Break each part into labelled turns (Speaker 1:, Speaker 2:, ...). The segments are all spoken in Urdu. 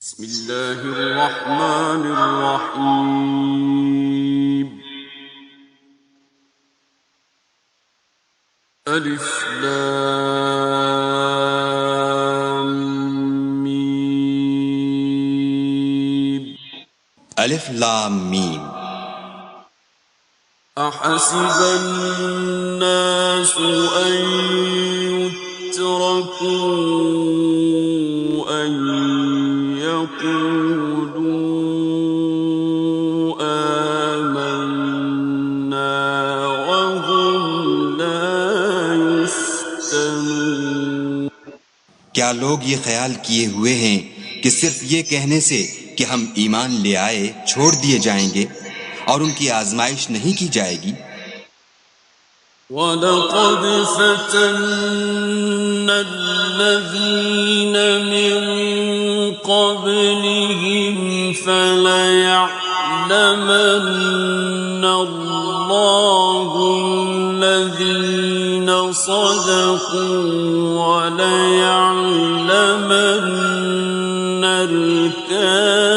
Speaker 1: بسم اللہ الرحمن الرحیم الف لام میم
Speaker 2: الف لام میم
Speaker 1: احسب الناس ان يتركوا ان يقولوا آمنا وهم لا يفتنون۔
Speaker 2: کیا لوگ یہ خیال کیے ہوئے ہیں کہ صرف یہ کہنے سے کہ ہم ایمان لے آئے چھوڑ دیے جائیں گے اور ان کی آزمائش نہیں کی جائے گی؟
Speaker 1: وَلَقَدْ فَتَنَّا الَّذِينَ مِن قَبْلِهِمْ فَلَيَعْلَمَنَّ اللَّهُ الَّذِينَ صَدَقُوا وَلَيَعْلَمَنَّ الْكَاذِبِينَ۔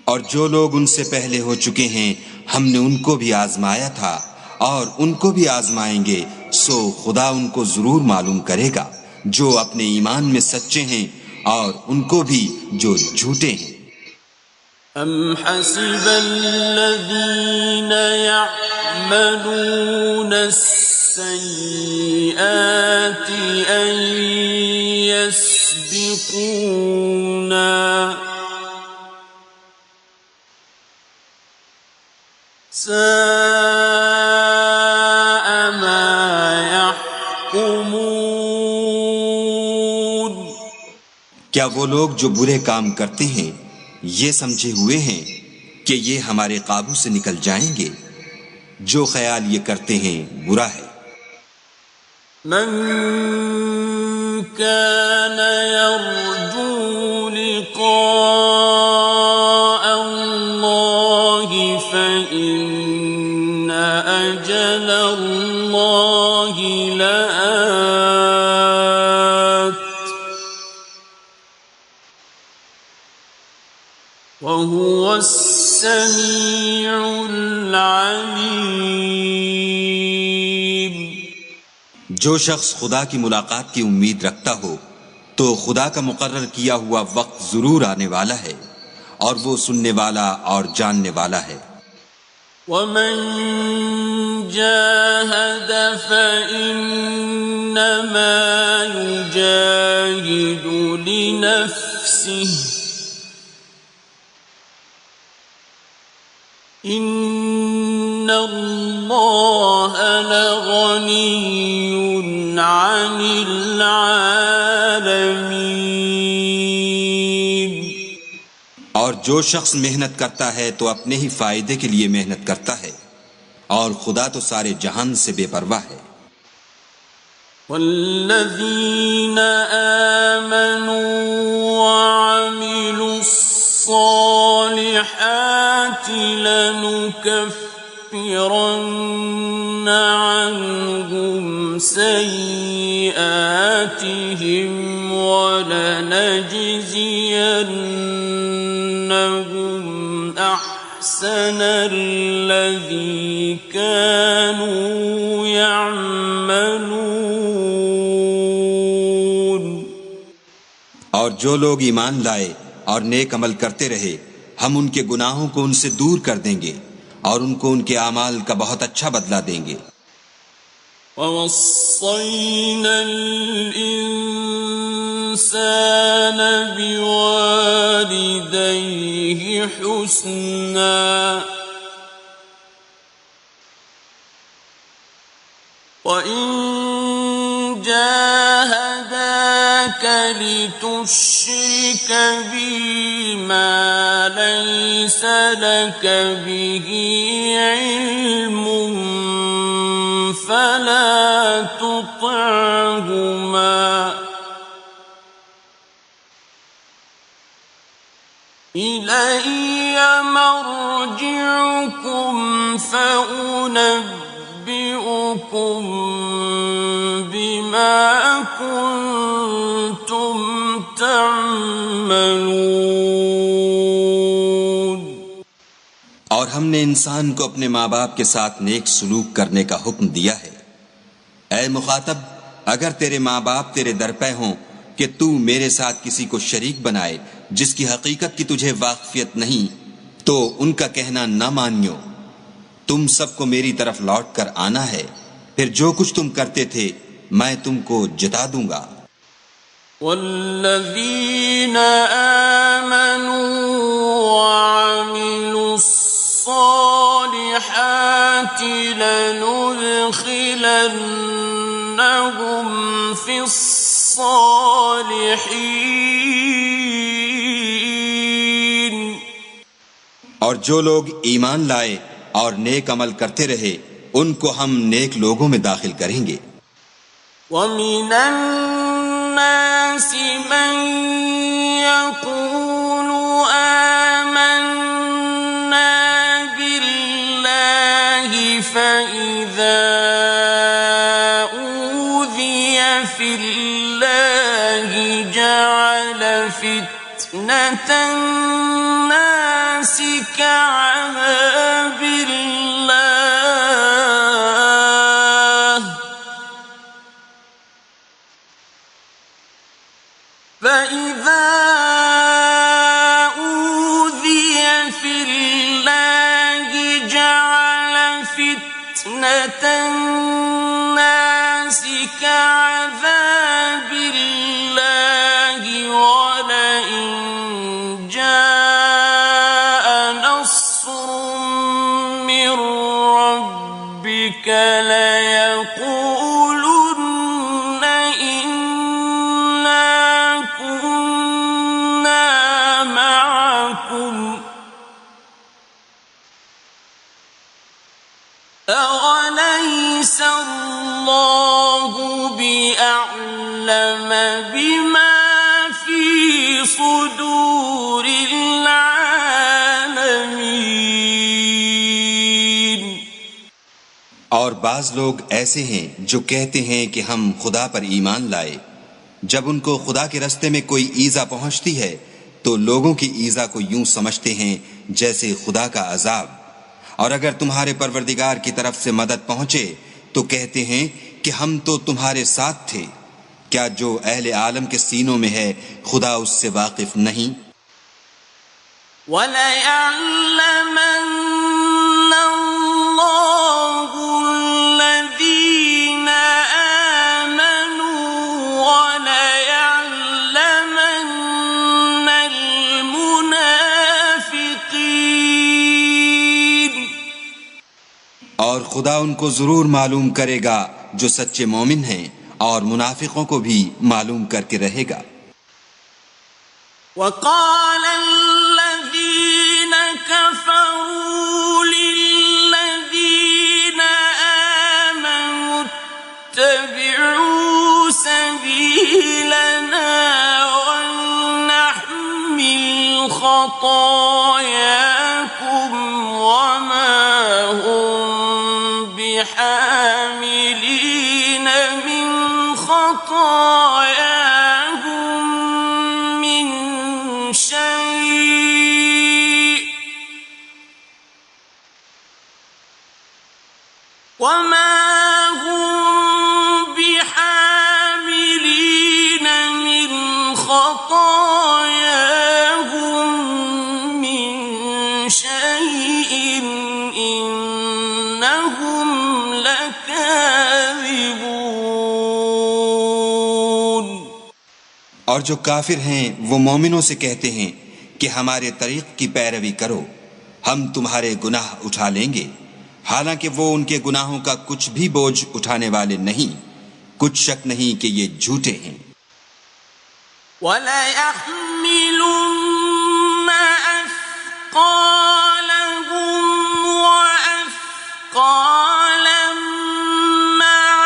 Speaker 2: اور جو لوگ ان سے پہلے ہو چکے ہیں ہم نے ان کو بھی آزمایا تھا اور ان کو بھی آزمائیں گے، سو خدا ان کو ضرور معلوم کرے گا جو اپنے ایمان میں سچے ہیں اور ان کو بھی جو جھوٹے ہیں۔
Speaker 1: ام حسب الذین یعملون السیئات ان یسبقونا ساء ما يحكمون۔
Speaker 2: کیا وہ لوگ جو برے کام کرتے ہیں یہ سمجھے ہوئے ہیں کہ یہ ہمارے قابو سے نکل جائیں گے؟ جو خیال یہ کرتے ہیں برا ہے۔
Speaker 1: من كان يرجو لقاء الله فإن أجل الله لآت وهو السميع العليم۔
Speaker 2: جو شخص خدا کی ملاقات کی امید رکھتا ہو تو خدا کا مقرر کیا ہوا وقت ضرور آنے والا ہے اور وہ سننے والا اور جاننے والا ہے۔
Speaker 1: ومن جاهد فإنما يجاهد لنفسه إن الله لغني عن العالمين۔
Speaker 2: اور جو شخص محنت کرتا ہے تو اپنے ہی فائدے کے لیے محنت کرتا ہے اور خدا تو سارے جہان سے بے پرواہ ہے۔
Speaker 1: والذین آمنوا وعملوا الصالحات لنكفرن عنهم سيئاتهم ولنجزينهم أحسن الذي كانوا يعملون۔
Speaker 2: اور جو لوگ ایمان لائے اور نیک عمل کرتے رہے ہم ان کے گناہوں کو ان سے دور کر دیں گے اور ان کو ان کے اعمال کا بہت اچھا بدلہ دیں گے۔
Speaker 1: وَوَصَّيْنَا الْإِنسَانَ بِوَالِدَيْهِ حُسْنًا وَإِن جَاهَدَاكَ لِتُشْرِكَ بِي مَا لَيْسَ لَكَ بِهِ عِلْمٌ فَلَا تُطِعْهُمَا إِلَيَّ مَرْجِعُكُمْ فَأُنَبِّئُكُم بِمَا كنتم تعملون.
Speaker 2: اور ہم نے انسان کو اپنے ماں باپ کے ساتھ نیک سلوک کرنے کا حکم دیا ہے. اے مخاطب، اگر تیرے ماں باپ تیرے درپے ہوں کہ تو میرے ساتھ کسی کو شریک بنائے جس کی حقیقت کی تجھے واقفیت نہیں، تو ان کا کہنا نہ مانیو. تم سب کو میری طرف لوٹ کر آنا ہے، پھر جو کچھ تم کرتے تھے میں تم کو جتا دوں گا.
Speaker 1: والذین آمنوا وعملوا الصالحات لندخلنهم في الصالحین.
Speaker 2: اور جو لوگ ایمان لائے اور نیک عمل کرتے رہے ان کو ہم نیک لوگوں میں داخل کریں گے.
Speaker 1: وَمِنَ النَّاسِ مَن يَقُولُ آمَنَّا بِاللَّهِ فَإِذَا أُوذِيَ فِي اللَّهِ جَعَلَ فِتْنَةَ النَّاسِ كَعَذَابِ اللَّهِ فَإِذَا أُوذِيَ فِي اللَّهِ جَعَلَ فِتْنَةَ النَّاسِ كَعَذَابِ اللَّهِ وَلَئِن جَاءَ نَصْرٌ مِّن رَّبِّكَ لَيَقُولُنَّ إِنَّا كُنَّا مَعَكُمْ أَوَلَيْسَ اللَّهُ بِأَعْلَمَ بِمَا فِي صُدُورِ الْعَالَمِينَ.
Speaker 2: اور بعض لوگ ایسے ہیں جو کہتے ہیں کہ ہم خدا پر ایمان لائے، جب ان کو خدا کے رستے میں کوئی ایذا پہنچتی ہے تو لوگوں کی ایذا کو یوں سمجھتے ہیں جیسے خدا کا عذاب. اور اگر تمہارے پروردگار کی طرف سے مدد پہنچے تو کہتے ہیں کہ ہم تو تمہارے ساتھ تھے. کیا جو اہل عالم کے سینوں میں ہے خدا اس سے واقف نہیں؟
Speaker 1: وَلَيَعْلَمَنَّ اللَّهُ الَّذِينَ آمَنُوا وَلَيَعْلَمَنَّ الْمُنَافِقِينَ.
Speaker 2: اور خدا ان کو ضرور معلوم کرے گا جو سچے مومن ہیں، اور منافقوں کو بھی معلوم کر کے رہے گا.
Speaker 1: وَقَالَ الَّذِينَ كَفَرُوا لِلَّذِينَ آمَنُوا اتَّبِعُوا سَبِيلَنَا وَلْنَحْمِلْ خَطَايَاكُمْ وَمَا هُمْ بِحَامِلِينَ مِنْ خَطَايَاهُمْ مِنْ شَيْءٍ وَمَا هُمْ بِحَامِلِينَ مِنْ خَطَايَاهُمْ مِنْ شَيْءٍ إِنَّهُمْ لَكَاذِبُونَ.
Speaker 2: اور جو کافر ہیں وہ مومنوں سے کہتے ہیں کہ ہمارے طریق کی پیروی کرو، ہم تمہارے گناہ اٹھا لیں گے، حالانکہ وہ ان کے گناہوں کا کچھ بھی بوجھ اٹھانے والے نہیں. کچھ شک نہیں کہ یہ جھوٹے ہیں.
Speaker 1: وَلَيَحْمِلُنَّ أَثْقَالَهُمْ وَأَثْقَالًا مَّعَ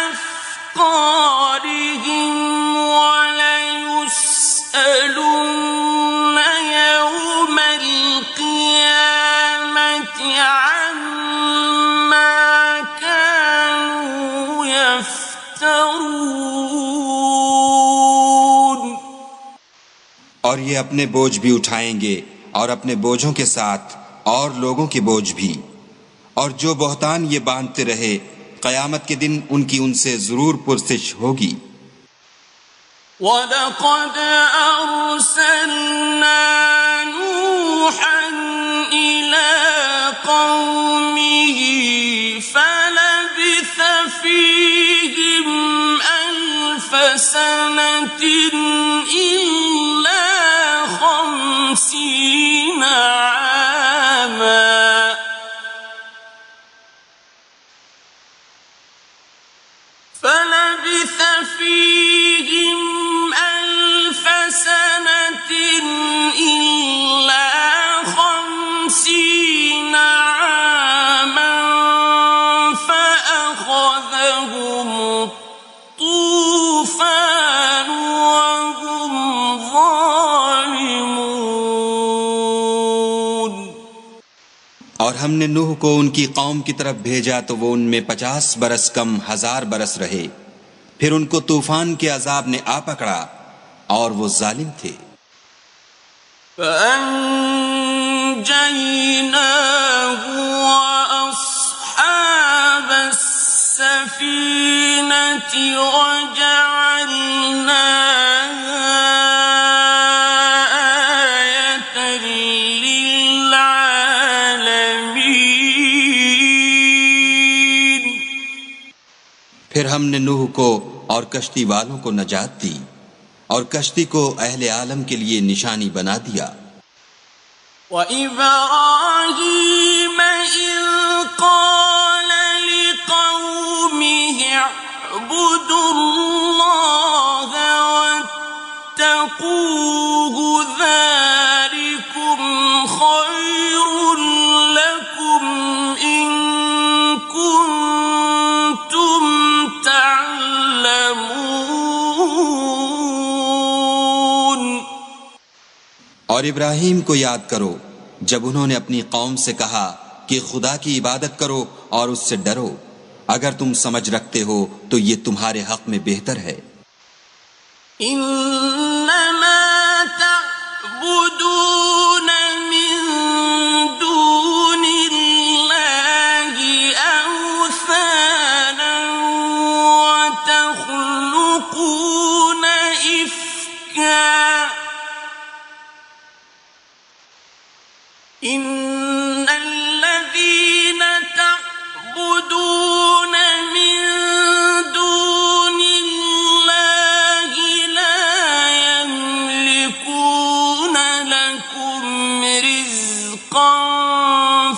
Speaker 1: أَثْقَالِهِمْ وَلَيُسْأَلُنَّ يَوْمَ الْقِيَامَةِ عَمَّا كَانُوا يَفْتَرُونَ.
Speaker 2: اور یہ اپنے بوجھ بھی اٹھائیں گے اور اپنے بوجھوں کے ساتھ اور لوگوں کے بوجھ بھی، اور جو بہتان یہ باندھتے رہے قیامت کے دن ان کی ان سے ضرور پرسش ہوگی۔
Speaker 1: وَلَقَدْ أَرْسَلْنَا نُوحًا إِلَىٰ قَوْمِهِ فَلَبِثَ فِيهِمْ أَلْفَ سَنَةٍ إِلَّا 50 عَامًا فَلَبِثَ فِيهِمْ أَلْفَ سَنَةٍ إِلَّا 50 عَامًا فَأَخَذَهُمُ الطُّوفَانُ وَهُمْ ظَالِمُونَ۔
Speaker 2: اور ہم نے نوح کو ان کی قوم کی طرف بھیجا تو وہ ان میں 50 برس کم 1000 برس رہے، پھر ان کو طوفان کے عذاب نے آ پکڑا اور وہ ظالم تھے۔
Speaker 1: فَأَنجَيْنَاهُ وَأَصْحَابَ السَّفِينَةِ وَجَعَلْنَاهَا آيَةً لِّلْعَالَمِينَ۔
Speaker 2: پھر ہم نے نوح کو اور کشتی والوں کو نجات دی اور کشتی کو اہل عالم کے لیے نشانی بنا دیا۔
Speaker 1: وَإِبْرَاهِيمَ إِذْ قَالَ لِقَوْمِهِ اعْبُدُوا اللَّهَ وَاتَّقُوهُ ذَٰلِكُمْ خَيْرٌ لَّكُمْ إِن كُنتُمْ تَعْلَمُونَ۔
Speaker 2: اور ابراہیم کو یاد کرو جب انہوں نے اپنی قوم سے کہا کہ خدا کی عبادت کرو اور اس سے ڈرو، اگر تم سمجھ رکھتے ہو تو یہ تمہارے حق میں بہتر ہے۔
Speaker 1: إِنَّمَا تَعْبُدُونَ مِن دُونِ اللَّهِ أَوْثَانًا وَتَخْلُقُونَ إِفْكًا إِنَّ الَّذِينَ تَعْبُدُونَ مِن دُونِ اللَّهِ لَا يَمْلِكُونَ لَكُمْ رِزْقًا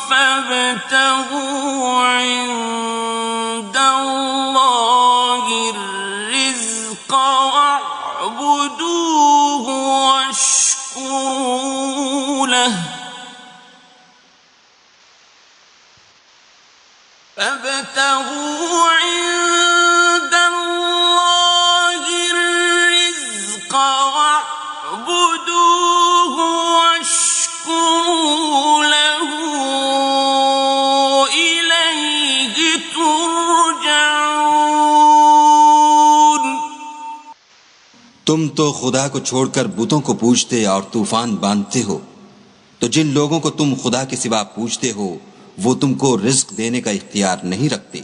Speaker 1: فَابْتَغُوا عِندَ اللَّهِ الرِّزْقَ وَاعْبُدُوهُ وَاشْكُرُوا لَهُ فَابْتَغُوا عِندَ اللَّهِ الرِّزْقَ وَاعْبُدُوهُ وَاشْكُرُوا لَهُ إِلَيْهِ تُرْجَعُونَ۔
Speaker 2: تم تو خدا کو چھوڑ کر بتوں کو پوجتے اور طوفان باندھتے ہو، تو جن لوگوں کو تم خدا کے سوا پوجتے ہو وہ تم کو رزق دینے کا اختیار نہیں رکھتے،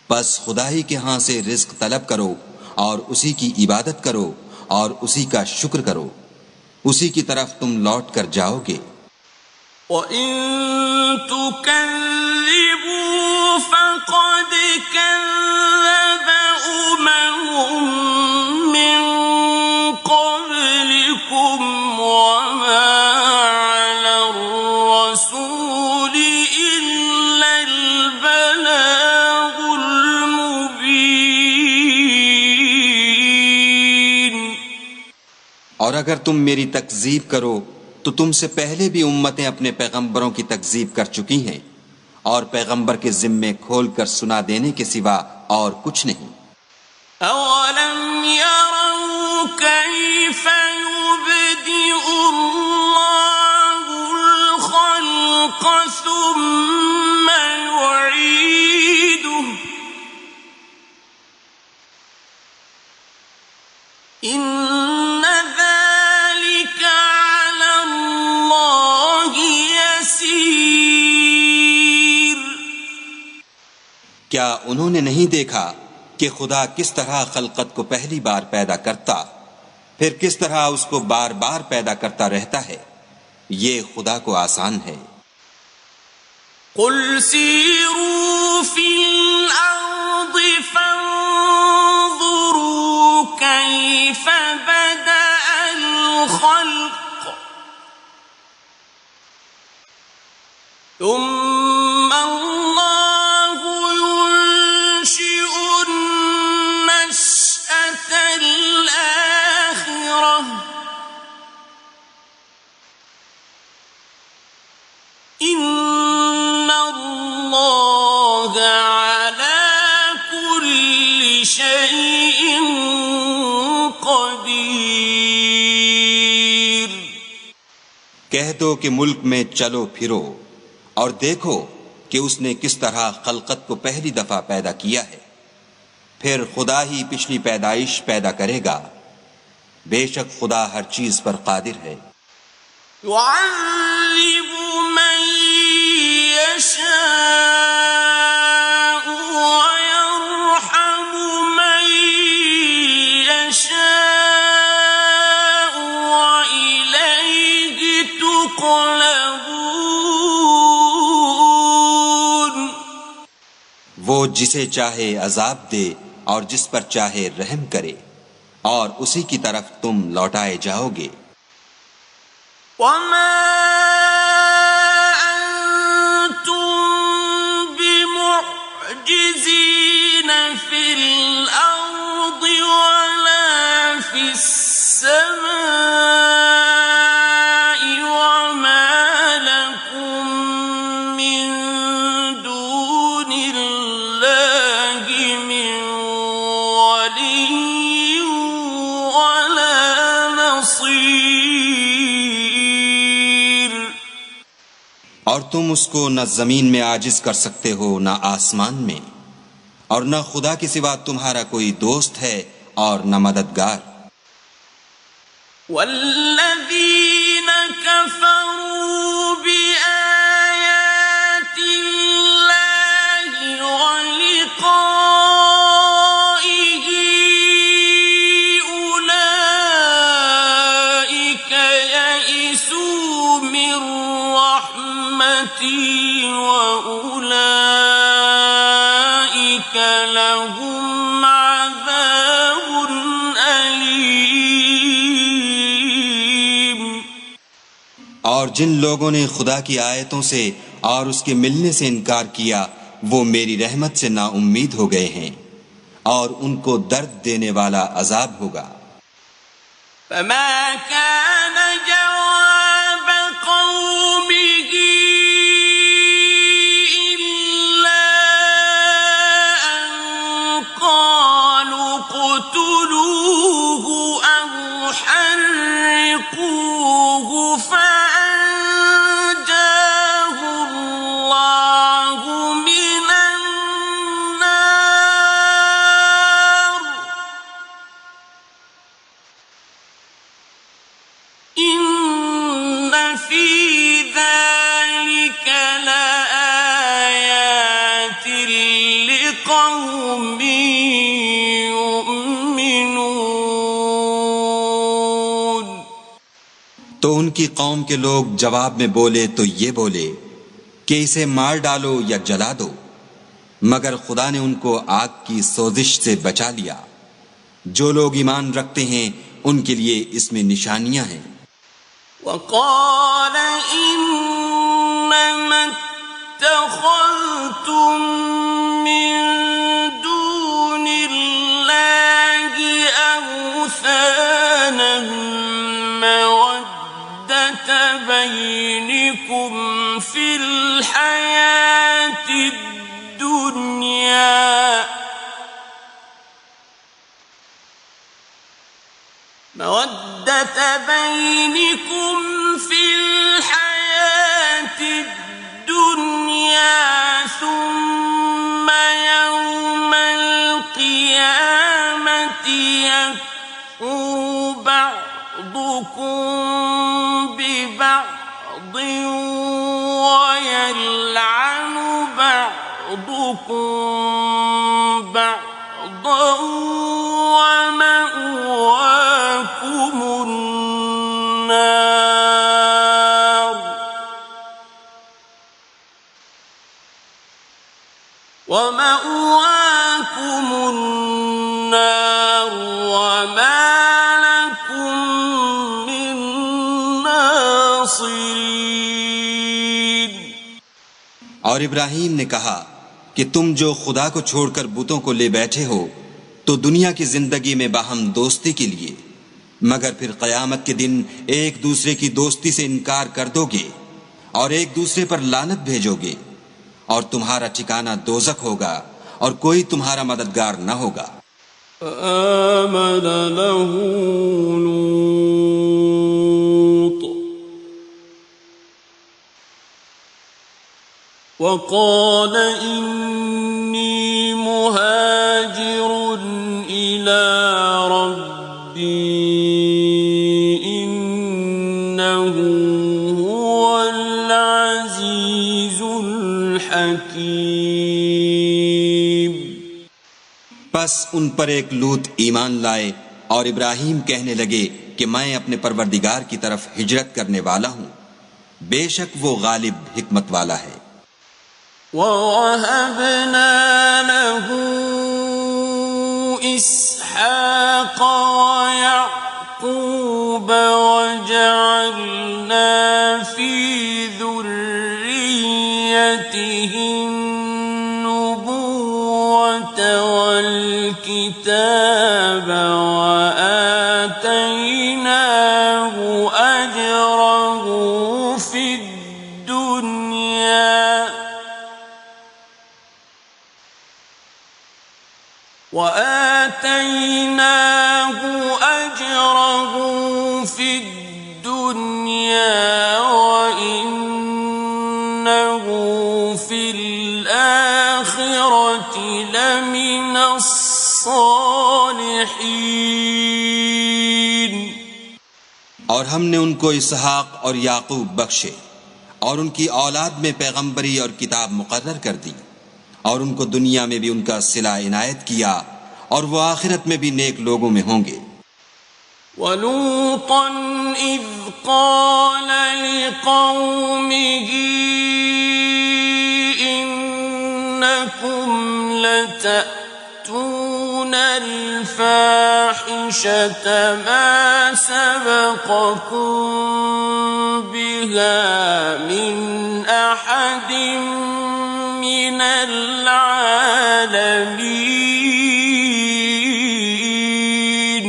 Speaker 2: بس خدا ہی کے ہاں سے رزق طلب کرو اور اسی کی عبادت کرو اور اسی کا شکر کرو، اسی کی طرف تم لوٹ کر جاؤ گے۔
Speaker 1: وَإِن تُكَذِّبُوا فَقَدْ كَذَّبَ أُمَمٌ مِّن قَبْلِكُمْ وَمَا عَلَى الرَّسُولِ إِلَّا الْبَلَاغُ الْمُبِينُ۔
Speaker 2: اور اگر تم میری تکذیب کرو تو تم سے پہلے بھی امتیں اپنے پیغمبروں کی تکذیب کر چکی ہیں، اور پیغمبر کے ذمے کھول کر سنا دینے کے سوا اور کچھ نہیں۔
Speaker 1: أَوَلَمْ يَرَوْا كَيْفَ يُبْدِئُ اللَّهُ الْخَلْقَ ثُمَّ يُعِيدُهُ إِنَّ ذَلِكَ
Speaker 2: کیا انہوں نے نہیں دیکھا کہ خدا کس طرح خلقت کو پہلی بار پیدا کرتا پھر کس طرح اس کو بار بار پیدا کرتا رہتا ہے؟ یہ خدا کو آسان ہے۔
Speaker 1: قل سیروا فی الارض فانظروا کیف بدأ الخلق ثم اللہ ينشئ النشأة الآخرة ان اللہ علی کل شیء قدیر۔
Speaker 2: کہہ دو کہ ملک میں چلو پھرو اور دیکھو کہ اس نے کس طرح خلقت کو پہلی دفعہ پیدا کیا ہے، پھر خدا ہی پچھلی پیدائش پیدا کرے گا، بے شک خدا ہر چیز پر قادر ہے۔
Speaker 1: يعذب من يشاء ويرحم من يشاء وإليه تقلبون۔
Speaker 2: وہ جسے چاہے عذاب دے اور جس پر چاہے رحم کرے، اور اسی کی طرف تم لوٹائے جاؤ گے۔
Speaker 1: وما أنتم بمعجزين في الأرض ولا في السماء وما لكم من دون الله من ولي ولا نصير۔
Speaker 2: اور تم اس کو نہ زمین میں عاجز کر سکتے ہو نہ آسمان میں، اور نہ خدا کے سوا تمہارا کوئی دوست ہے اور نہ مددگار۔
Speaker 1: والذین کفروا بآیات اللہ ولقائہ اولئک یئسوا من رحمتی وأولئك لهم عذاب أليم۔
Speaker 2: اور جن لوگوں نے خدا کی آیتوں سے اور اس کے ملنے سے انکار کیا وہ میری رحمت سے نا امید ہو گئے ہیں، اور ان کو درد دینے والا عذاب ہوگا۔
Speaker 1: فما كان جواب قومه إلا أن قالوا اقتلوه أو حرقوه فأنجاه الله من النار إن في ذلك لآيات لقوم يؤمنون۔
Speaker 2: تو ان کی قوم کے لوگ جواب میں بولے تو یہ بولے کہ اسے مار ڈالو یا جلا دو، مگر خدا نے ان کو آگ کی سوزش سے بچا لیا۔ جو لوگ ایمان رکھتے ہیں ان کے لیے اس میں نشانیاں ہیں۔
Speaker 1: وقال إنما اتخذتم من دون الله أوثانا مودة بينكم في الحياة الدنيا مودة بينكم في الحياة الدنيا ثم يوم القيامة يكفر بعضكم ببعض ويلعن بعضكم وَمَأْوَاكُمُ النَّارُ وَمَا لَكُمْ مِن نَاصِرِينَ۔
Speaker 2: اور ابراہیم نے کہا کہ تم جو خدا کو چھوڑ کر بتوں کو لے بیٹھے ہو تو دنیا کی زندگی میں باہم دوستی کے لیے، مگر پھر قیامت کے دن ایک دوسرے کی دوستی سے انکار کر دو گے اور ایک دوسرے پر لعنت بھیجو گے، اور تمہارا ٹھکانہ دوزخ ہوگا اور کوئی تمہارا مددگار نہ ہوگا۔
Speaker 1: فآمن له لوط وقال إني مهاجر إلى ربي إنه هو العزيز الحكيم۔
Speaker 2: پس ان پر ایک لوط ایمان لائے اور ابراہیم کہنے لگے کہ میں اپنے پروردگار کی طرف ہجرت کرنے والا ہوں، بے شک وہ غالب حکمت والا ہے۔
Speaker 1: وَوَهَبْنَا لَهُ إِسْحَاقَ وَيَعْقُوبَ وَجَعَلْنَا فِي ذُرِّيَّتِهِ النُّبُوَّةَ وَالْكِتَابَ وَآتَيْنَاهُ أَجْرَهُ فِي الدُّنْيَا وَإِنَّهُ فِي الْآخِرَةِ لَمِنَ الصَّالِحِينَ۔
Speaker 2: اور ہم نے ان کو اسحاق اور یعقوب بخشے اور ان کی اولاد میں پیغمبری اور کتاب مقرر کر دی، اور ان کو دنیا میں بھی ان کا صلہ عنایت کیا، اور وہ آخرت میں بھی نیک لوگوں میں ہوں گے۔
Speaker 1: وَلُوطًا إِذْ قَالَ لِقَوْمِهِ إِنَّكُمْ لَتَأْتُونَ الْفَاحِشَةَ مَا سَبَقَكُمْ بِهَا مِنْ أَحَدٍ مِنَ الْعَالَمِينَ۔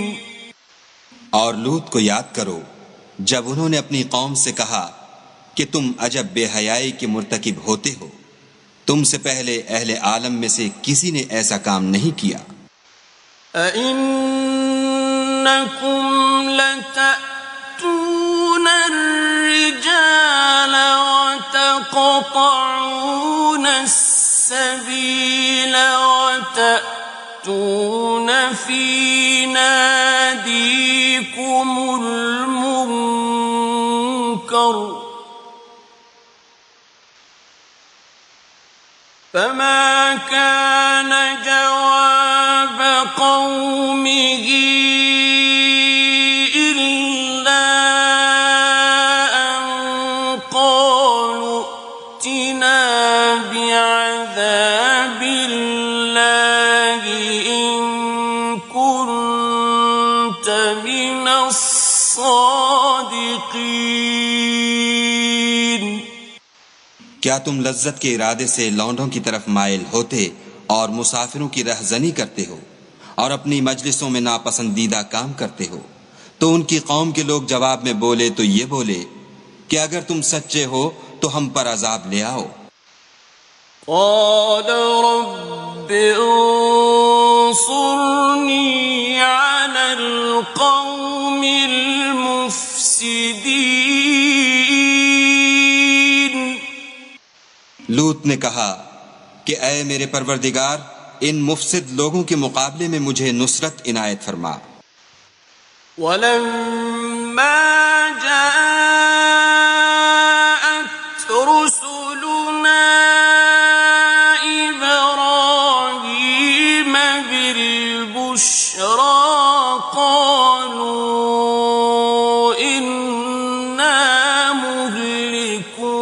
Speaker 2: اور لوط کو یاد کرو جب انہوں نے اپنی قوم سے کہا کہ تم عجب بے حیائی کے مرتکب ہوتے ہو، تم سے پہلے اہل عالم میں سے کسی نے ایسا کام نہیں کیا۔
Speaker 1: أَإِنَّكُمْ لَتَأْتُونَ الرِّجَالَ وَتَقْطَعُونَ السَّبِيلَ وَتَأْتُونَ فِي نَادِيكُمُ الْمُنكَرَ فَمَا كَانَ جَوَابَ قَوْمِهِ إِلَّا أَن قَالُوا ائْتِنَا بِعَذَابِ اللَّهِ إِن كُنتَ مِنَ الصَّادِقِينَ۔
Speaker 2: کیا تم لذت کے ارادے سے لونڈوں کی طرف مائل ہوتے اور مسافروں کی رہزنی کرتے ہو اور اپنی مجلسوں میں ناپسندیدہ کام کرتے ہو؟ تو ان کی قوم کے لوگ جواب میں بولے تو یہ بولے کہ اگر تم سچے ہو تو ہم پر عذاب لے آؤ۔
Speaker 1: قال رب انصرني على القوم المفسدين۔
Speaker 2: لوط نے کہا کہ اے میرے پروردگار، ان مفسد لوگوں کے مقابلے میں مجھے نصرت عنایت فرما۔
Speaker 1: وَلَمَّا جَاءَتْ رُسُلُنَا إِبْرَاهِيمَ بِالْبُشْرَى قَالُوا إِنَّا مُهْلِكُو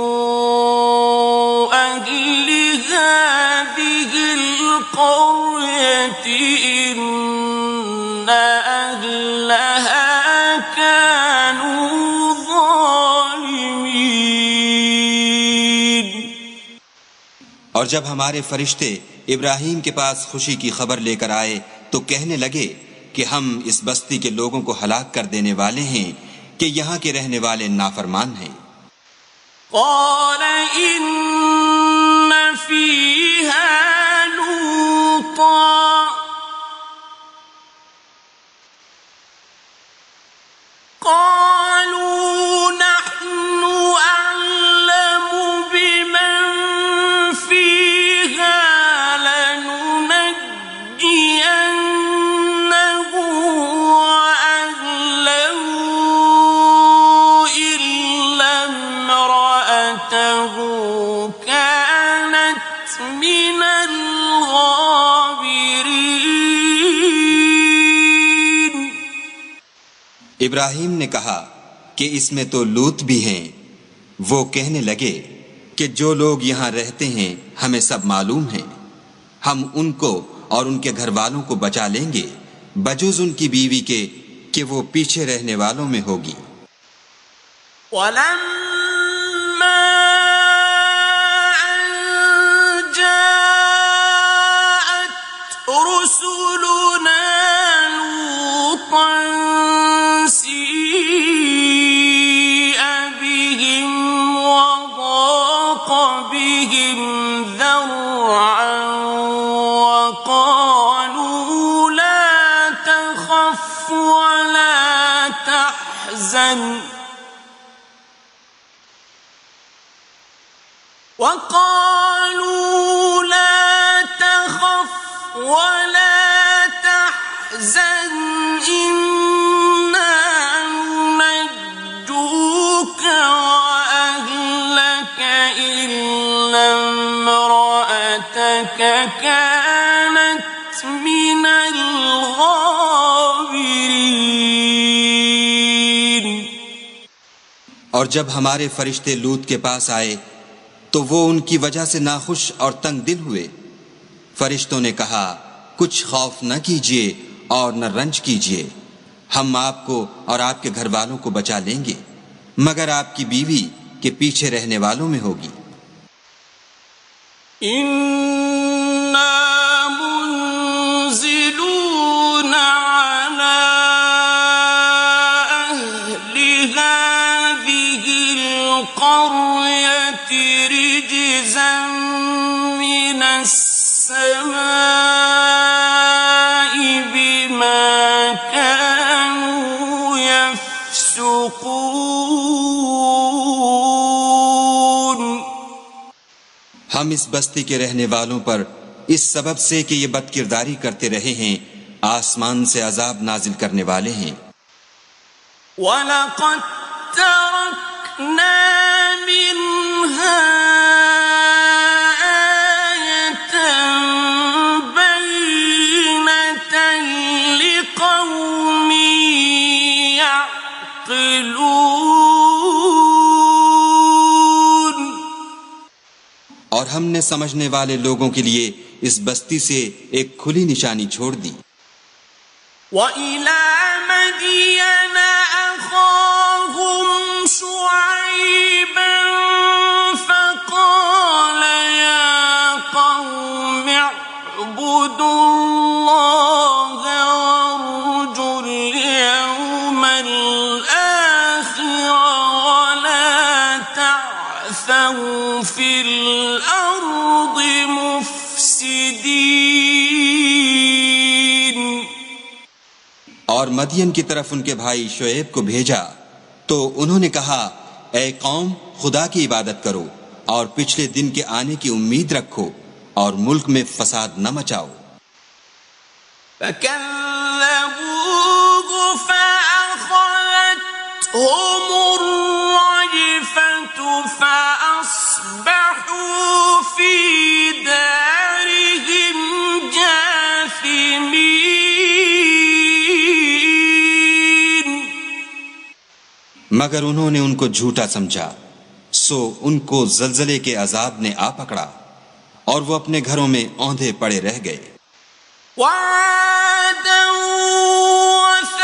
Speaker 1: أَهْلِ هَٰذِهِ أهلها كانوا ظالمين.
Speaker 2: اور جب ہمارے فرشتے ابراہیم کے پاس خوشی کی خبر لے کر آئے تو کہنے لگے کہ ہم اس بستی کے لوگوں کو ہلاک کر دینے والے ہیں کہ یہاں کے رہنے والے نافرمان ہیں.
Speaker 1: قال إن فيها لوطا قالوا نحن أعلم بمن فيها لننجينه وأهله إلا امرأته كانت من الغابرين.
Speaker 2: ابراہیم نے کہا کہ اس میں تو لوط بھی ہیں. وہ کہنے لگے کہ جو لوگ یہاں رہتے ہیں ہمیں سب معلوم ہیں. ہم ان کو اور ان کے گھر والوں کو بچا لیں گے بجز ان کی بیوی کے کہ وہ پیچھے رہنے والوں میں ہوگی.
Speaker 1: ولما أن جاءت رسلنا لوطا سيء بهم وضاق بهم ذرعا وقالوا لا تخف ولا تحزن إنا ننجوك وأهلك إلا امرأتك كانت من الغابرين.
Speaker 2: اور جب ہمارے فرشتے لوط کے پاس آئے تو وہ ان کی وجہ سے ناخوش اور تنگ دل ہوئے. فرشتوں نے کہا کچھ خوف نہ کیجیے اور نہ رنج کیجیے، ہم آپ کو اور آپ کے گھر والوں کو بچا لیں گے مگر آپ کی بیوی کے پیچھے رہنے والوں میں ہوگی.
Speaker 1: إنا منزلون على أهل هذه القرية رجزا من السماء بما كانوا يفسقون.
Speaker 2: ہم اس بستی کے رہنے والوں پر اس سبب سے کہ یہ بد کرداری کرتے رہے ہیں آسمان سے عذاب نازل کرنے والے ہیں.
Speaker 1: وَلَقَدْ تَرَكْنَا مِنْهَا آيَةً بَيِّنَةً لِقَوْمٍ يَعْقِلُونَ.
Speaker 2: اور ہم نے سمجھنے والے لوگوں کے لیے اس بستی سے ایک کھلی نشانی چھوڑ دی.
Speaker 1: وَإِلَى مَدْيَنَ أَخَاهُمْ شُعَيْبًا فَقَالَ يَا قَوْمِ اعْبُدُوا اللَّهَ وَارْجُوا الْيَوْمَ الْآخِرَ وَلَا تَعْثَوْا فِي الْأَرْضِ مُفْسِدِينَ.
Speaker 2: اور مدین کی طرف ان کے بھائی شعیب کو بھیجا تو انہوں نے کہا اے قوم خدا کی عبادت کرو اور پچھلے دن کے آنے کی امید رکھو اور ملک میں فساد نہ مچاؤ.
Speaker 1: فَكَذَّبُوهُ فَأَخَذَتْهُمُ الرَّجْفَةُ فَأَصْبَحُوا فِي دَارِهِمْ جَاثِمِينَ.
Speaker 2: مگر انہوں نے ان کو جھوٹا سمجھا سو ان کو زلزلے کے عذاب نے آ پکڑا اور وہ اپنے گھروں میں اوندھے پڑے رہ گئے.
Speaker 1: وَعَادًا وَثَمُودَ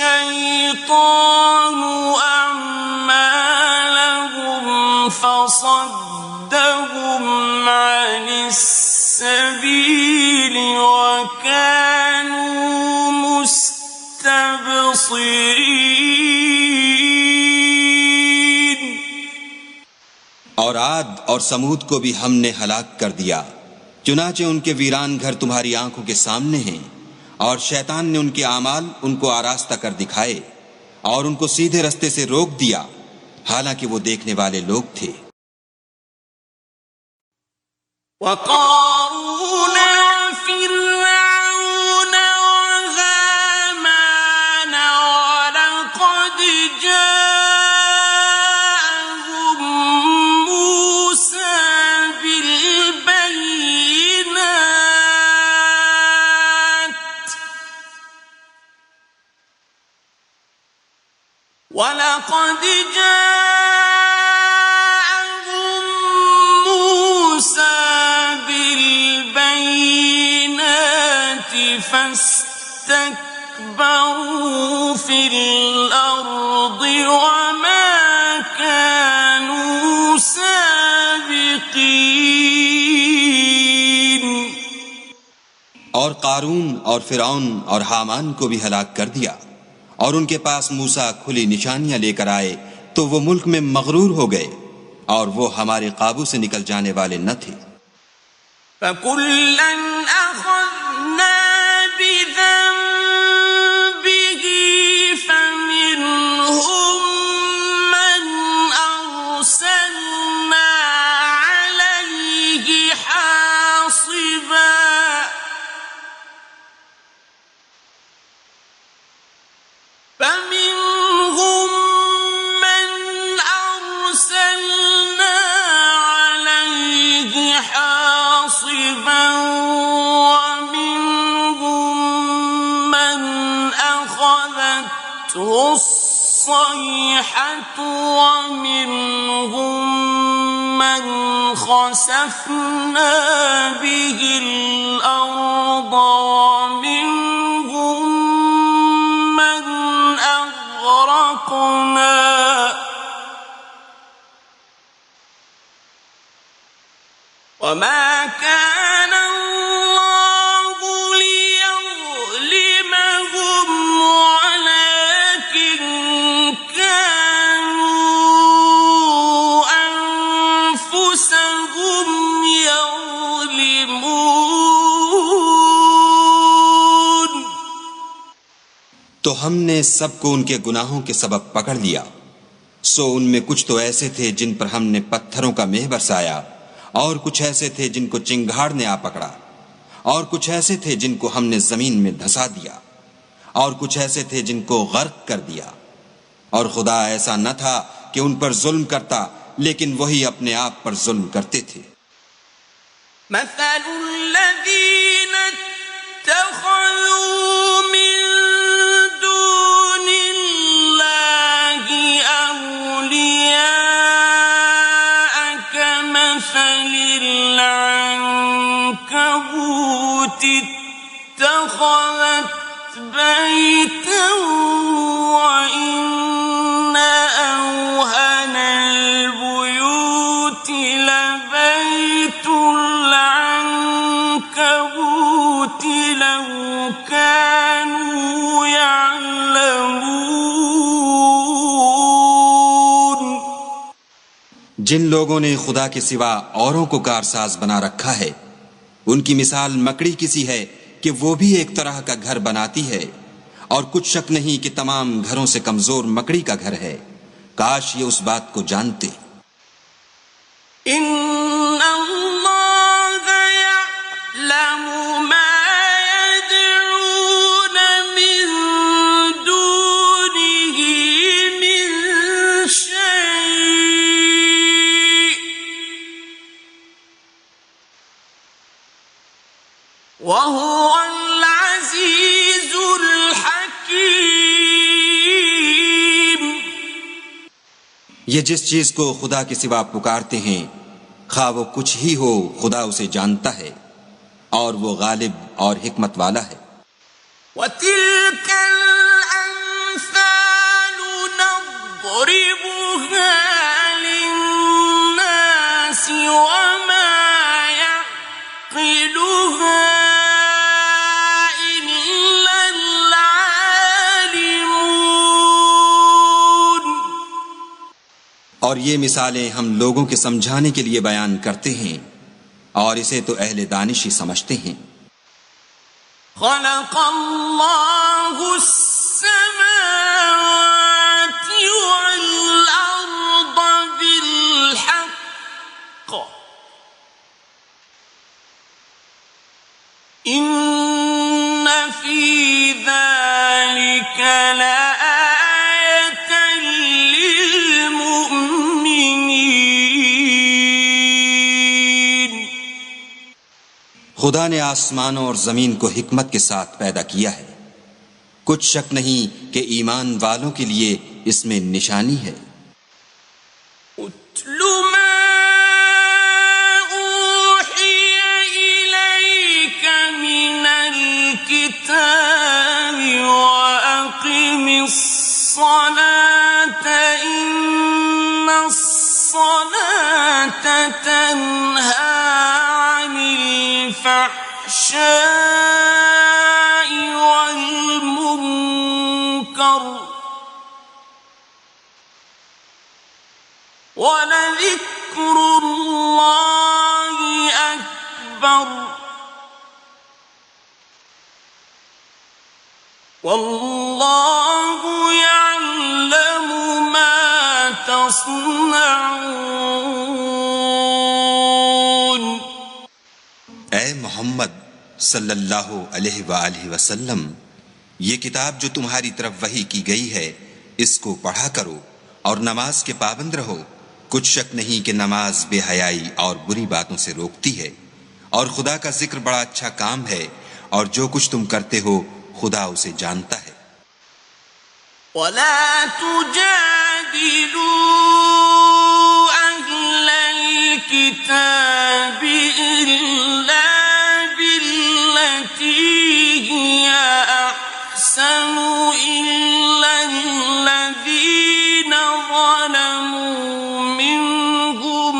Speaker 1: الشيطان أعمالهم فصدهم عن السبيل وكانوا مستبصرين.
Speaker 2: اور عاد اور سمود کو بھی ہم نے ہلاک کر دیا، چنانچہ ان کے ویران گھر تمہاری آنکھوں کے سامنے ہیں، اور شیطان نے ان کے اعمال ان کو آراستہ کر دکھائے اور ان کو سیدھے رستے سے روک دیا، حالانکہ وہ دیکھنے والے لوگ تھے.
Speaker 1: وقارون وفرعون وهامان ولقد جاءهم موسى بالبينات ولقد جاءهم موسى بالبينات فاستكبروا في الأرض وما كانوا سابقين.
Speaker 2: اور قارون اور فرعون اور حامان کو بھی ہلاک کر دیا، اور ان کے پاس موسیٰ کھلی نشانیاں لے کر آئے تو وہ ملک میں مغرور ہو گئے، اور وہ ہمارے قابو سے نکل جانے والے نہ تھے.
Speaker 1: فَكُلًّا أَخَذْنَا بِذَنبِهِ فَمِنْهُمْ مَنْ أَرْسَلْنَا عَلَيْهِ حَاصِبًا ومنهم من أخذته الصيحة ومنهم من خسفنا به الأرض ومنهم من أغرقنا وما كان الله ليظلمهم ولكن كانوا أنفسهم يظلمون.
Speaker 2: تو ہم نے سب کو ان کے گناہوں کے سبب پکڑ لیا، سو ان میں کچھ تو ایسے تھے جن پر ہم نے پتھروں کا مہ برسایا، اور کچھ ایسے تھے جن کو چنگھاڑ نے آ پکڑا، اور کچھ ایسے تھے جن کو ہم نے زمین میں دھسا دیا، اور کچھ ایسے تھے جن کو غرق کر دیا. اور خدا ایسا نہ تھا کہ ان پر ظلم کرتا، لیکن وہی اپنے آپ پر ظلم کرتے تھے.
Speaker 1: مثل الذين اتخذوا من دون الله أولياء كمثل العنكبوت اتخذت بيتا وإن أوهن البيوت لبيت العنكبوت لو كانوا يعلمون.
Speaker 2: جن لوگوں نے خدا کے سوا اوروں کو کارساز بنا رکھا ہے، ان کی مثال مکڑی کسی ہے کہ وہ بھی ایک طرح کا گھر بناتی ہے، اور کچھ شک نہیں کہ تمام گھروں سے کمزور مکڑی کا گھر ہے. کاش یہ اس بات کو جانتے.
Speaker 1: ان اللہ یعلم ما يدعون من دونه من شيء وهو العزيز الحكيم.
Speaker 2: یہ جس چیز کو خدا کے سوا پکارتے ہیں، خواہ وہ کچھ ہی ہو، خدا اسے جانتا ہے، اور وہ غالب اور حکمت والا ہے.
Speaker 1: وَتِلْكَ الْأَمْثَالُ
Speaker 2: اور یہ مثالیں ہم لوگوں کے سمجھانے کے لیے بیان کرتے ہیں، اور اسے تو اہل دانش ہی سمجھتے ہیں۔
Speaker 1: خلق اللہ السماوات والارض بالحق ان فی ذلک لآیۃ للمؤمنین۔
Speaker 2: خدا نے آسمانوں اور زمین کو حکمت کے ساتھ پیدا کیا ہے، کچھ شک نہیں کہ ایمان والوں کے لیے اس میں نشانی ہے۔
Speaker 1: اتل ما اوحی الیک من الکتاب واقم الصلاة ان الصلاة تنہی عن الفحشاء والمنکر وَلَذِكْرُ اللَّهِ أَكْبَرُ وَاللَّهُ يَعْلَمُ مَا تَصْنَعُونَ۔
Speaker 2: اے محمد صلی اللہ علیہ وآلہ وسلم، یہ کتاب جو تمہاری طرف وحی کی گئی ہے، اس کو پڑھا کرو اور نماز کے پابند رہو۔ کچھ شک نہیں کہ نماز بے حیائی اور بری باتوں سے روکتی ہے، اور خدا کا ذکر بڑا اچھا کام ہے، اور جو کچھ تم کرتے ہو خدا اسے جانتا ہے۔
Speaker 1: وَلَا تُجَادِلُوا أَهْلَ الْكِتَابِ إِلَّا بِالَّتِي هِيَ أَحْسَنُ إِلَّا الَّذِينَ ظَلَمُوا مِنْهُمْ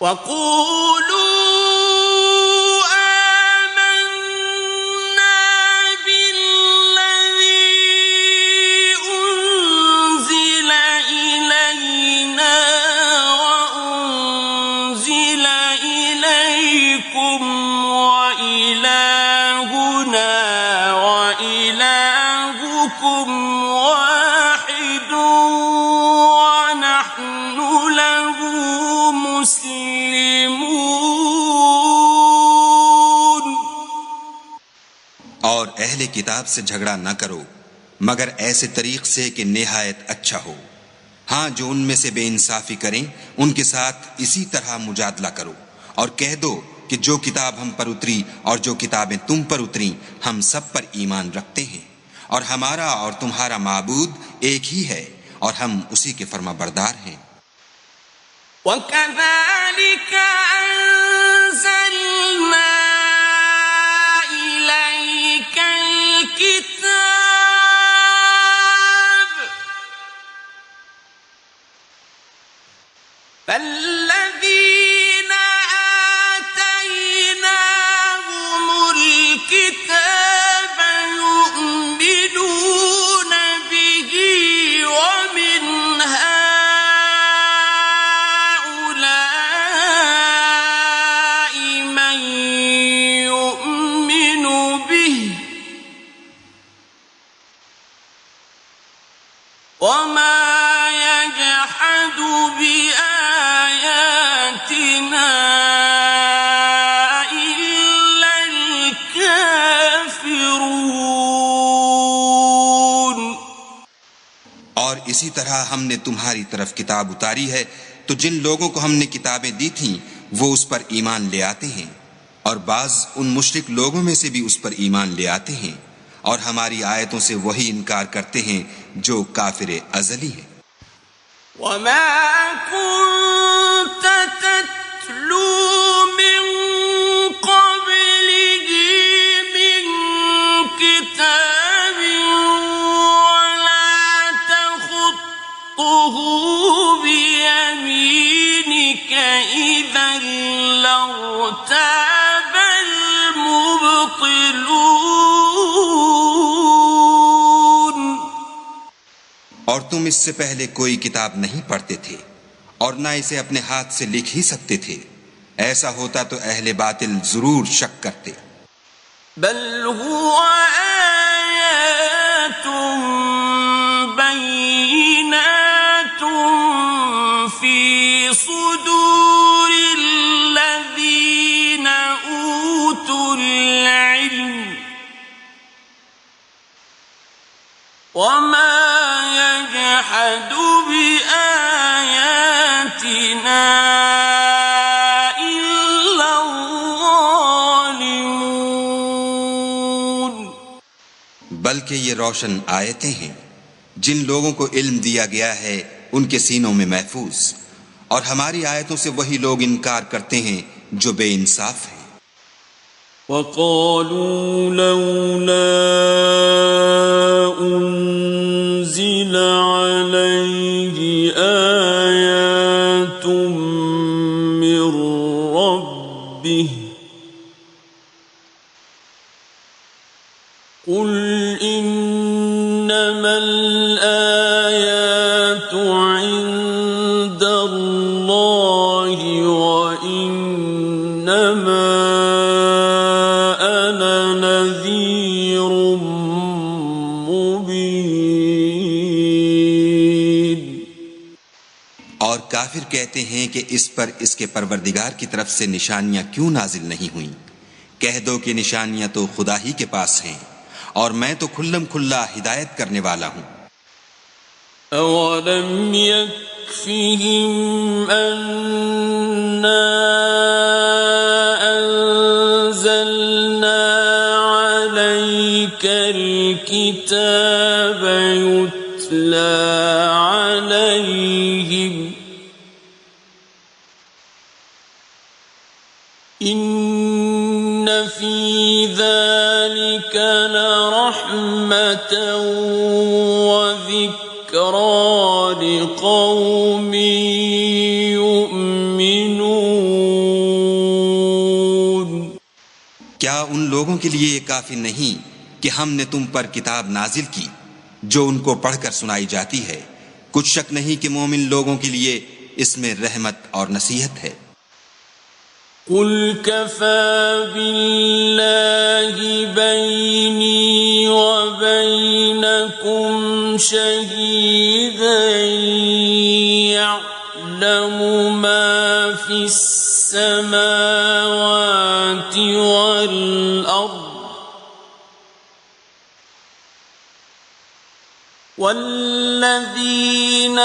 Speaker 1: وَقُولُوا آمَنَّا بِالَّذِي أُنزِلَ إِلَيْنَا وَأُنزِلَ إِلَيْكُمْ وَإِلَٰهُنَا وَإِلَٰهُكُمْ وَاحِدٌ وَنَحْنُ لَهُ مسلمون۔
Speaker 2: اور اہل کتاب سے جھگڑا نہ کرو مگر ایسے طریق سے کہ نہایت اچھا ہو۔ ہاں، جو ان میں سے بے انصافی کریں ان کے ساتھ اسی طرح مجادلہ کرو، اور کہہ دو کہ جو کتاب ہم پر اتری اور جو کتابیں تم پر اتری ہم سب پر ایمان رکھتے ہیں، اور ہمارا اور تمہارا معبود ایک ہی ہے، اور ہم اسی کے فرما بردار ہیں۔
Speaker 1: وَكَذَلِكَ أَنزَلْنَا إِلَيْكَ الْكِتَابَ فَالَّذِينَ آتَيْنَاهُمُ الْكِتَابَ يُؤْمِنُونَ بِهِ وَمِنْ هَؤُلَاءِ مَن يُؤْمِنُ بِهِ وَمَا يَجْحَدُ بِآيَاتِنَا إِلَّا الْكَافِرُونَ۔
Speaker 2: اور اسی طرح ہم نے تمہاری طرف کتاب اتاری ہے، تو جن لوگوں کو ہم نے کتابیں دی تھیں وہ اس پر ایمان لے آتے ہیں، اور بعض ان مشرک لوگوں میں سے بھی اس پر ایمان لے آتے ہیں، اور ہماری آیتوں سے وہی انکار کرتے ہیں جو کافر ازلی ہیں۔
Speaker 1: وَمَا كُنتَ تَتْلُو مِن قَبْلِهِ مِن كِتَابٍ وَلَا تَخُطُّهُ
Speaker 2: اور تم اس سے پہلے کوئی کتاب نہیں پڑھتے تھے اور نہ اسے اپنے ہاتھ سے لکھ ہی سکتے تھے، ایسا ہوتا تو اہل باطل ضرور شک کرتے۔
Speaker 1: بل هو آیات بینات فی صدور الذین اوتوا العلم وما يجحد بآیاتنا إلا الظالمون۔
Speaker 2: بلکہ یہ روشن آیتیں ہیں جن لوگوں کو علم دیا گیا ہے ان کے سینوں میں محفوظ، اور ہماری آیتوں سے وہی لوگ انکار کرتے ہیں جو بے انصاف ہیں۔
Speaker 1: وقالوا لولا أنزل عليه آيات من ربه قل إنما الآيات عند الله وإنما أنا نذير مبين۔
Speaker 2: اور کافر کہتے ہیں کہ اس پر اس کے پروردگار کی طرف سے نشانیاں کیوں نازل نہیں ہوئیں؟ کہہ دو کہ نشانیاں تو خدا ہی کے پاس ہیں، اور میں تو کھلم کھلا ہدایت کرنے والا ہوں۔
Speaker 1: أَوَلَمْ يَكْفِهِمْ أَنَّا أَنزَلْنَا عَلَيْكَ الْكِتَابَ يُتْلَى عَلَيْهِمْ إِنَّ فِي ذَلِكَ لَرَحْمَةً وَذِكْرَى لِقَوْمٍ يُؤْمِنُونَ۔
Speaker 2: کیا ان لوگوں کے لیے یہ کافی نہیں کہ ہم نے تم پر کتاب نازل کی جو ان کو پڑھ کر سنائی جاتی ہے؟ کچھ شک نہیں کہ مومن لوگوں کے لیے اس میں رحمت اور نصیحت ہے۔
Speaker 1: قل كفى بالله بيني وبينكم شهيدا يعلم ما في السماوات والأرض والذين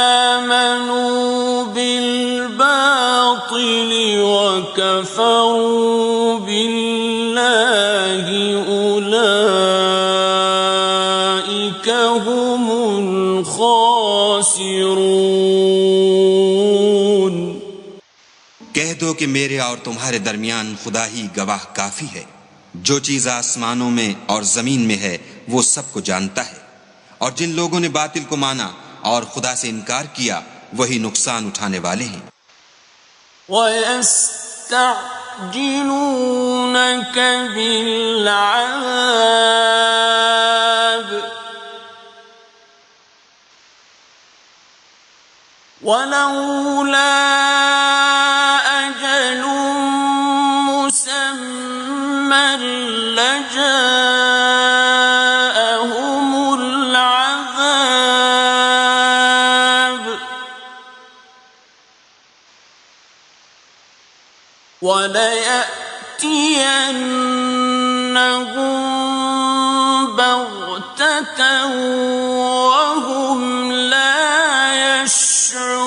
Speaker 1: آمنوا بالباطل وكفروا بالله أولئك هم الخاسرون۔
Speaker 2: کہہ دو کہ میرے اور تمہارے درمیان خدا ہی گواہ کافی ہے، جو چیز آسمانوں میں اور زمین میں ہے وہ سب کو جانتا ہے، اور جن لوگوں نے باطل کو مانا اور خدا سے انکار کیا وہی نقصان اٹھانے والے ہیں۔
Speaker 1: وَيَسْتَعْجِلُونَكَ بِالْعَذَابِ وَلَوْلَا أَجَلٌ مُّسَمًّى لَّجَاءَهُمُ الْعَذَابُ وَلَيَأْتِيَنَّهُم بَغْتَةً وَهُمْ لَا يَشْعُرُونَ۔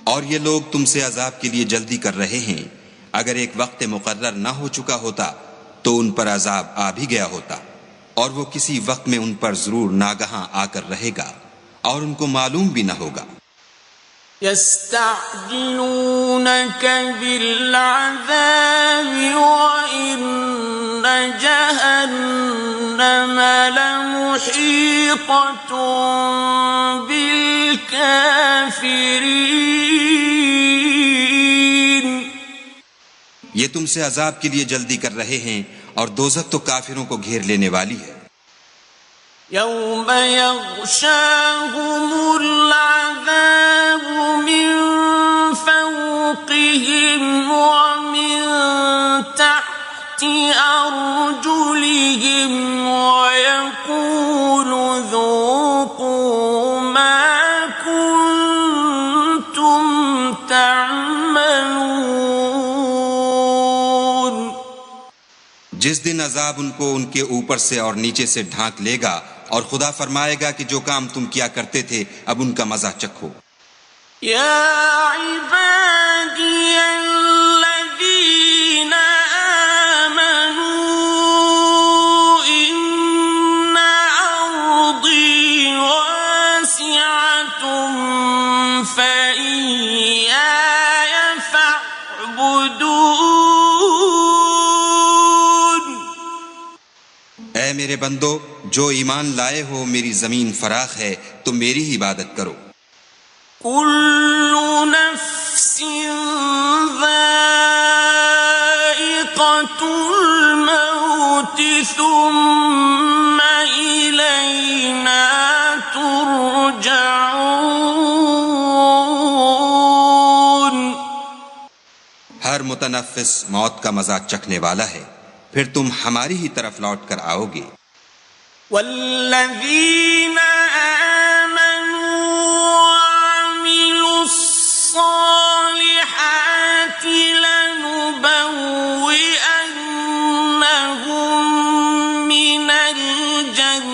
Speaker 2: اور یہ لوگ تم سے عذاب کے لیے جلدی کر رہے ہیں، اگر ایک وقت مقرر نہ ہو چکا ہوتا تو ان پر عذاب آ بھی گیا ہوتا، اور وہ کسی وقت میں ان پر ضرور ناگہاں آ کر رہے گا اور ان کو معلوم بھی نہ ہوگا۔
Speaker 1: يستعجلونك بالعذاب وإن جهنم لمحيطة بالكافرين۔
Speaker 2: یہ تم سے عذاب کے لیے جلدی کر رہے ہیں اور دوزخ تو کافروں کو گھیر لینے والی ہے۔
Speaker 1: يوم يغشاهم العذاب من فوقهم ومن تحت أرجلهم ويقول ذوقوا ما كنتم تعملون۔
Speaker 2: جس دن عذاب ان کو ان کے اوپر سے اور نیچے سے ڈھانک لے گا، اور خدا فرمائے گا کہ جو کام تم کیا کرتے تھے اب ان کا مزہ چکھو۔
Speaker 1: يا عبادي الذين آمنوا إن أرضي واسعة فإياي فاعبدون۔
Speaker 2: اے میرے بندو، جو ایمان لائے ہو، میری زمین فراخ ہے، تم میری ہی عبادت کرو۔
Speaker 1: كل نفس ذائقة الموت ثم إلينا ترجعون۔
Speaker 2: ہر متنفس موت کا مزہ چکھنے والا ہے، پھر تم ہماری ہی طرف لوٹ کر آؤ گے۔
Speaker 1: والذين آمنوا وعملوا الصالحات لنبوئنهم من الجنة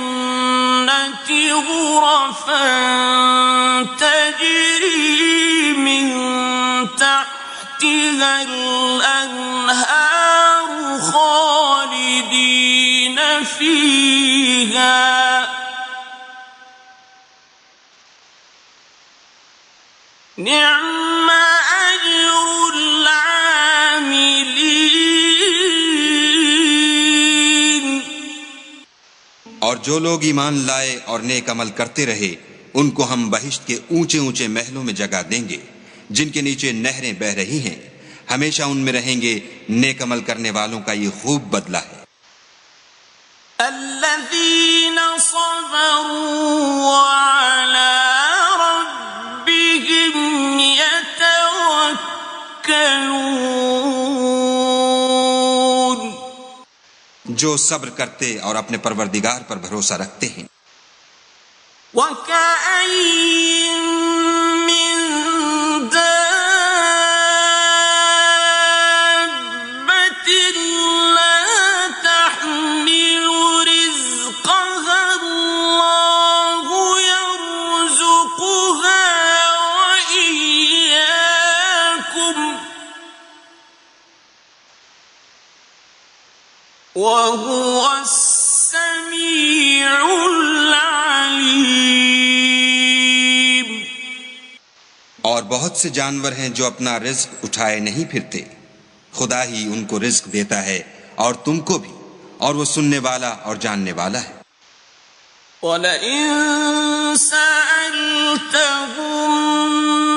Speaker 1: غرفا تجري من تحتها الأنهار خالدين فيها نعم أجر العاملين۔
Speaker 2: اور جو لوگ ایمان لائے اور نیک عمل کرتے رہے، ان کو ہم بہشت کے اونچے اونچے محلوں میں جگہ دیں گے، جن کے نیچے نہریں بہہ رہی ہیں، ہمیشہ ان میں رہیں گے۔ نیک عمل کرنے والوں کا یہ خوب بدلہ ہے۔
Speaker 1: الذين صبروا وعلى ربهم يتوكلون۔
Speaker 2: جو صبر کرتے اور اپنے پروردگار پر بھروسہ رکھتے ہیں۔
Speaker 1: وَكَأَيِّن مِّن دَابَّةٍ لَّا تَحْمِلُ رِزْقَهَا اللَّهُ يَرْزُقُهَا وَإِيَّاكُمْ ۚ وَهُوَ السَّمِيعُ الْعَلِيمُ۔
Speaker 2: اور بہت سے جانور ہیں جو اپنا رزق اٹھائے نہیں پھرتے، خدا ہی ان کو رزق دیتا ہے، اور تم کو بھی، اور وہ سننے والا اور جاننے والا ہے۔
Speaker 1: وَلَئِن سَأَلْتَهُم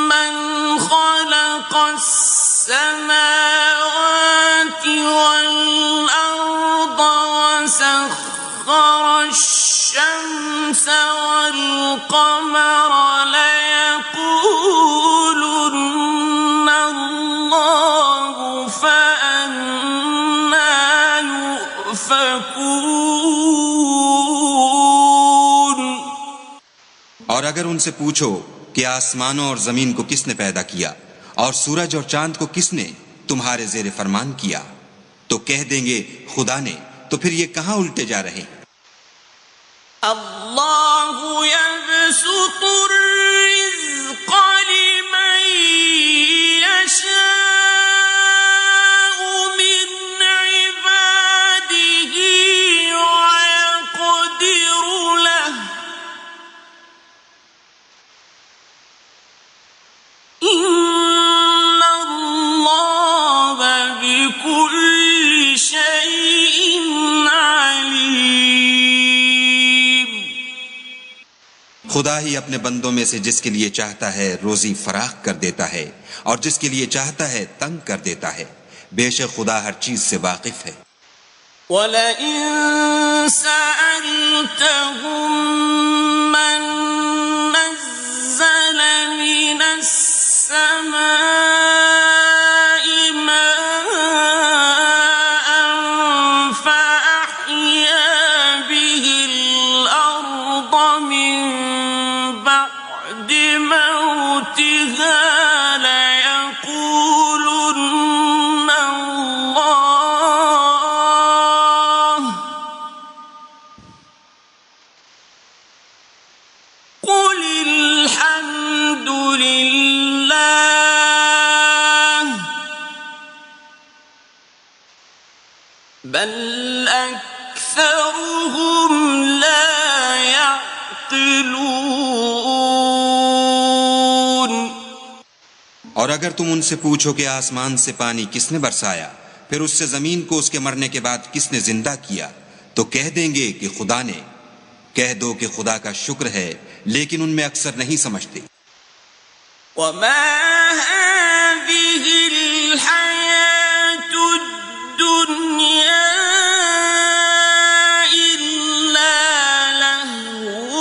Speaker 1: مَّنْ خَلَقَ السَّمَاوَاتِ وَالْأَرْضَ وَسَخَّرَ الشَّمْسَ وَالْقَمَرَ لَيَقُولُنَّ اللَّهُ فَأَنَّىٰ يُؤْفَكُونَ۔
Speaker 2: اور اگر ان سے پوچھو کہ آسمانوں اور زمین کو کس نے پیدا کیا، اور سورج اور چاند کو کس نے تمہارے زیر فرمان کیا، تو کہہ دیں گے خدا نے، تو پھر یہ کہاں الٹے جا رہے ہیں؟
Speaker 1: اللہ يبسط الرزق لمن يشاء من عباده ويقدر له إن الله بكل شيء عليم۔
Speaker 2: خدا ہی اپنے بندوں میں سے جس کے لیے چاہتا ہے روزی فراخ کر دیتا ہے، اور جس کے لیے چاہتا ہے تنگ کر دیتا ہے۔ بے شک خدا ہر چیز سے واقف ہے۔
Speaker 1: وَلَئِن سَأَلْتَهُم مَّن نَّزَّلَ مِنَ السَّمَاءِ مَاءً فَأَحْيَا بِهِ الْأَرْضَ مِن بَعْدِ مَوْتِهَا لَيَقُولُنَّ اللَّهُ قُلِ الْحَمْدُ لِلَّهِ بَلْ أَكْثَرُهُمْ لَا يَعْقِلُونَ.
Speaker 2: اور اگر تم ان سے پوچھو کہ آسمان سے پانی کس نے برسایا، پھر اس سے زمین کو اس کے مرنے کے بعد کس نے زندہ کیا، تو کہہ دیں گے کہ خدا نے. کہہ دو کہ خدا کا شکر ہے، لیکن ان میں اکثر نہیں سمجھتے.
Speaker 1: وَمَا هَٰذِهِ الْحَيَاةُ الدُّنْيَا إِلَّا لَهْوٌ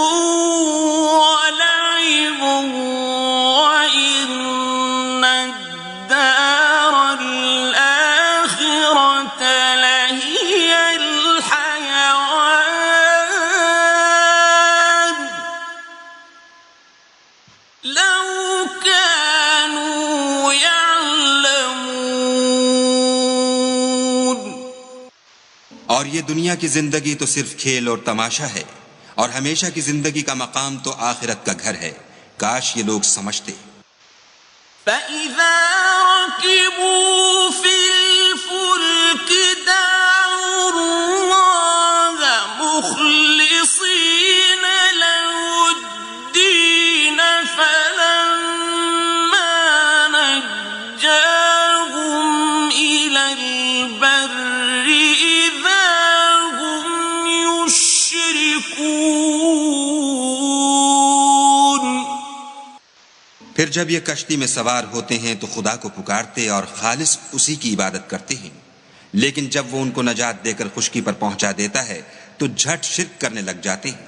Speaker 1: وَلَعِبٌ وَإِنَّ الدَّارَ الْآخِرَةَ لَهِيَ الْحَيَوَانُ لَوْ كَانُوا يَعْلَمُونَ.
Speaker 2: اور یہ دنیا کی زندگی تو صرف کھیل اور تماشا ہے، اور ہمیشہ کی زندگی کا مقام تو آخرت کا گھر ہے. کاش یہ لوگ سمجھتے.
Speaker 1: فَإِذَا رَكِبُوا فِي الْفُلْكِ دَعَوُا اللَّهَ مُخْلِصِينَ لَهُ الدِّينَ فَلَمَّا نَجَّاهُمْ إِلَى الْبَرِّ إِذَا هُمْ يُشْرِكُونَ.
Speaker 2: پھر جب یہ کشتی میں سوار ہوتے ہیں تو خدا کو پکارتے اور خالص اسی کی عبادت کرتے ہیں، لیکن جب وہ ان کو نجات دے کر خشکی پر پہنچا دیتا ہے تو جھٹ شرک کرنے لگ جاتے ہیں.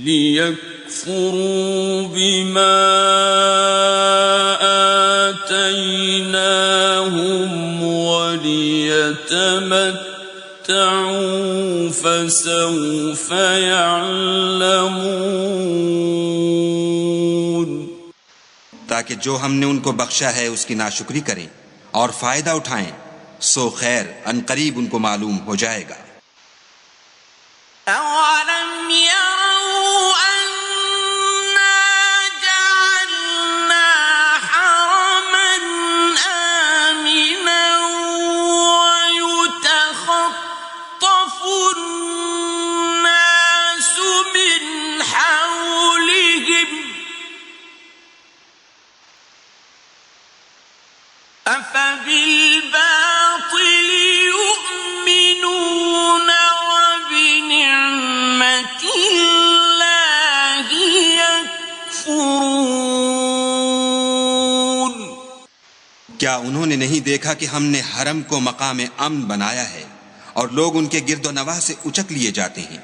Speaker 1: لِيَكْفُرُوا بِمَا آتَيْنَاهُمْ وَلِيَتَمَتَّعُوا فَسَوْفَ يَعْلَمُونَ.
Speaker 2: تاکہ جو ہم نے ان کو بخشا ہے اس کی ناشکری کریں اور فائدہ اٹھائیں، سو خیر عنقریب ان کو معلوم ہو جائے گا.
Speaker 1: أَوَلَمْ يَرَوْا أَنَّا جَعَلْنَا حَرَمًا آمِنًا وَيُتَخَطَّفُ النَّاسُ مِنْ حَوْلِهِمْ أَفَبِالْبَاطِلِ يُؤْمِنُونَ وَبِنِعْمَةِ اللَّهِ يَكْفُرُونَ.
Speaker 2: کیا انہوں نے نہیں دیکھا کہ ہم نے حرم کو مقام امن بنایا ہے اور لوگ ان کے گرد و نواح سے اچک لیے جاتے ہیں؟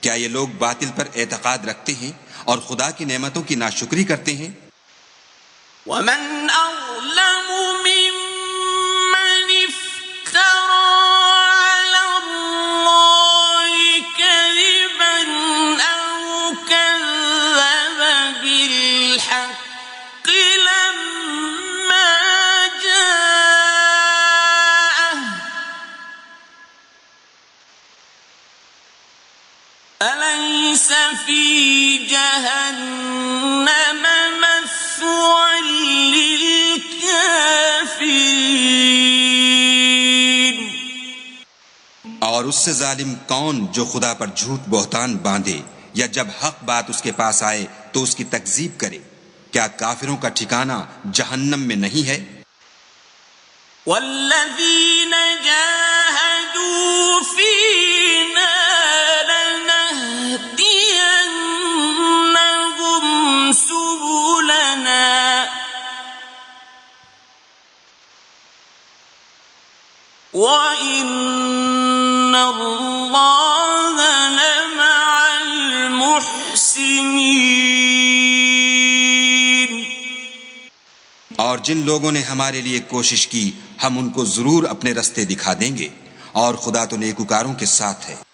Speaker 2: کیا یہ لوگ باطل پر اعتقاد رکھتے ہیں اور خدا کی نعمتوں کی ناشکری کرتے ہیں؟
Speaker 1: وَمَنْ أَظْلَمُ مِمَّنِ افْتَرَىٰ عَلَى اللَّهِ كَذِبًا أَوْ كَذَّبَ بِالْحَقِّ لَمَّا جَاءَهُ. أَلَيْسَ فِي جَهَنَّمَ مَثْوًى لِلْكَافِرِينَ.
Speaker 2: اور اس سے ظالم کون جو خدا پر جھوٹ بہتان باندھے یا جب حق بات اس کے پاس آئے تو اس کی تکذیب کرے. کیا کافروں کا ٹھکانہ جہنم میں نہیں ہے؟
Speaker 1: وَالَّذِينَ جَاهَدُوا فِينَا لَنَهْدِيَنَّهُمْ سُبُلَنَا وَإِنَّ اللَّهَ لَمَعَ الْمُحْسِنِينَ.
Speaker 2: اور جن لوگوں نے ہمارے لیے کوشش کی ہم ان کو ضرور اپنے رستے دکھا دیں گے، اور خدا تو نیکوکاروں کے ساتھ ہے.